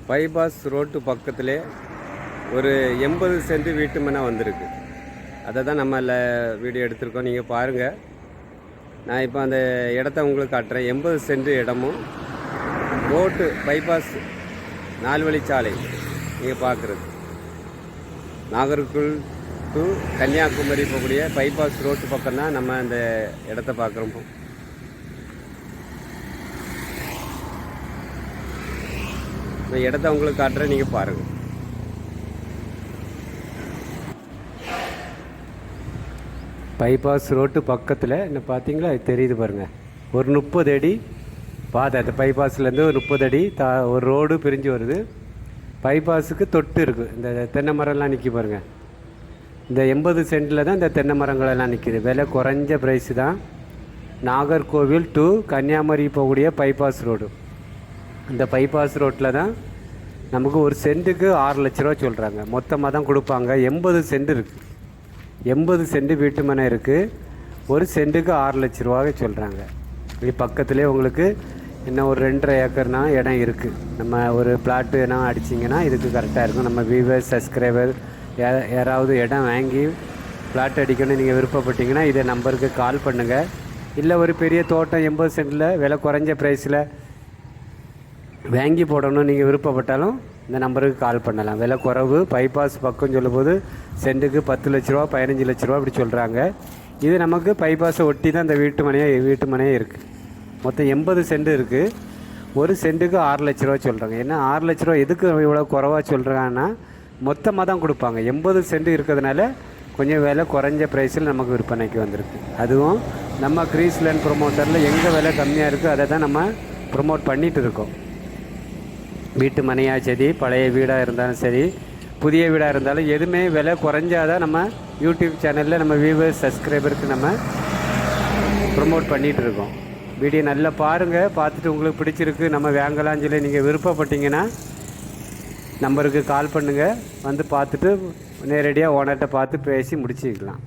Bypass road பக்கத்திலே ஒரு 80 send வீட்டு மனை வந்திருக்கு. அதை தான் நம்ம வீடியோ எடுத்திருக்கோம். நீங்கள் பாருங்கள். நான் இப்போ அந்த இடத்த உங்களுக்கு காட்டுறேன். 80 சென்ட் இடமும் ரோட்டு பைபாஸ் 4 வழிச்சாலை நீங்கள் பார்க்குறது. நாகர்கோவில் டு கன்னியாகுமரி போகக்கூடிய பைபாஸ் ரோட்டு பக்கம் தான் நம்ம அந்த இடத்த பார்க்குறோம். இந்த இடத்த உங்களுக்கு காட்டுறேன், நீங்கள் பாருங்கள். பைபாஸ் ரோட்டு பக்கத்தில் என்ன பார்த்தீங்களா, அது தெரியுது பாருங்கள். ஒரு 30 அடி பாதை, அந்த பைபாஸ்லேருந்து ஒரு 30 அடி ஒரு ரோடு பிரிஞ்சு வருது. பைபாஸுக்கு தொட்டு இருக்குது. இந்த தென்னை மரம்லாம் நிற்கி பாருங்கள். இந்த 80 சென்டில் தான் இந்த தென்னை மரங்களெல்லாம் நிற்கிது. விலை குறைஞ்ச ப்ரைஸு தான். நாகர்கோவில் டு கன்னியாகுமரி போகக்கூடிய பைபாஸ் ரோடு. இந்த பைபாஸ் ரோட்டில் தான் நமக்கு ஒரு சென்ட்டுக்கு 6 லட்ச ரூபா சொல்கிறாங்க. மொத்தமாக தான் கொடுப்பாங்க. 80 சென்ட் இருக்குது. 80 சென்ட் வீட்டு மனை இருக்குது. ஒரு சென்ட்டுக்கு 6 லட்ச ரூபாய் சொல்கிறாங்க. இது பக்கத்துலேயே உங்களுக்கு இன்னும் ஒரு 2.5 ஏக்கர்னா இடம் இருக்குது. நம்ம ஒரு பிளாட்டு வேணா அடிச்சிங்கன்னா இதுக்கு கரெக்டாக இருக்கும். நம்ம வியூவர்ஸ் சப்ஸ்கிரைபர் யாராவது இடம் வாங்கி பிளாட் அடிக்கணும்னு நீங்கள் விருப்பப்பட்டீங்கன்னா இதை நம்பருக்கு கால் பண்ணுங்கள். இல்லை ஒரு பெரிய தோட்டம் 80 சென்ட்டில் விலை குறைஞ்ச ப்ரைஸில் வாங்கி போடணும்னு நீங்கள் விருப்பப்பட்டாலும் இந்த நம்பருக்கு கால் பண்ணலாம். விலை குறைவு. பைபாஸ் பக்கம் சொல்லும்போது சென்ட்டுக்கு 10 லட்ச ரூபா 15 லட்ச ரூபா அப்படி சொல்கிறாங்க. இது நமக்கு பைபாஸை ஒட்டி தான் இந்த வீட்டு மனையே இருக்குது. மொத்தம் 80 சென்ட் இருக்குது. ஒரு சென்ட்டுக்கு 6 லட்ச ரூபா சொல்கிறாங்க. ஏன்னா 6 லட்ச ரூபா எதுக்கு இவ்வளோ குறைவாக சொல்கிறாங்கன்னா மொத்தமாக தான் கொடுப்பாங்க. 80 சென்ட் இருக்கிறதுனால கொஞ்சம் விலை குறைஞ்ச ப்ரைஸில் நமக்கு விற்பனைக்கு வந்திருக்கு. அதுவும் நம்ம கிரீஸ்லேண்ட் ப்ரொமோட்டரில் எங்கே விலை கம்மியாக இருக்குது அதை தான் நம்ம ப்ரொமோட் பண்ணிகிட்டு இருக்கோம். வீட்டு மனையாக சரி, பழைய வீடாக இருந்தாலும் சரி, புதிய வீடாக இருந்தாலும் எதுவுமே விலை குறைஞ்சாதான் நம்ம யூடியூப் சேனலில் நம்ம வியூவர்ஸ் சப்ஸ்கிரைபருக்கு நம்ம ப்ரொமோட் பண்ணிகிட்டு இருக்கோம். வீடியோ நல்லா பாருங்கள். பார்த்துட்டு உங்களுக்கு பிடிச்சிருக்கு, நம்ம வாங்கலாம்னு சொல்லி நீங்கள் விருப்பப்பட்டீங்கன்னா நம்பருக்கு கால் பண்ணுங்கள். வந்து பார்த்துட்டு நேரடியாக ஓனர்கிட்ட பார்த்து பேசி முடிச்சுக்கலாம்.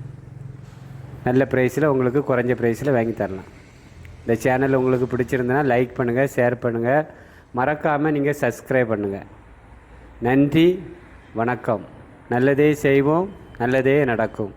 நல்ல ப்ரைஸில் உங்களுக்கு குறைஞ்ச ப்ரைஸில் வாங்கி தரலாம். இந்த சேனல் உங்களுக்கு பிடிச்சிருந்தனா லைக் பண்ணுங்கள், ஷேர் பண்ணுங்கள், மறக்காமல் நீங்கள் சப்ஸ்கிரைப் பண்ணுங்கள். நன்றி, வணக்கம். நல்லதே செய்வோம், நல்லதே நடக்கும்.